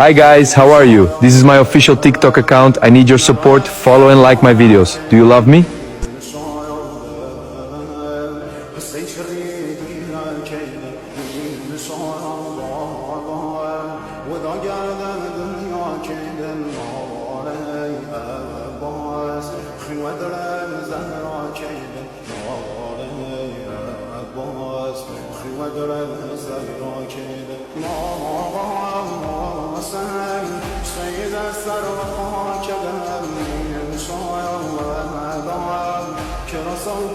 Hi guys, how are you? This is my official TikTok account. I need your support. Follow and like my videos. Do you love me? سيد السرى كدم من شاء الله كرسول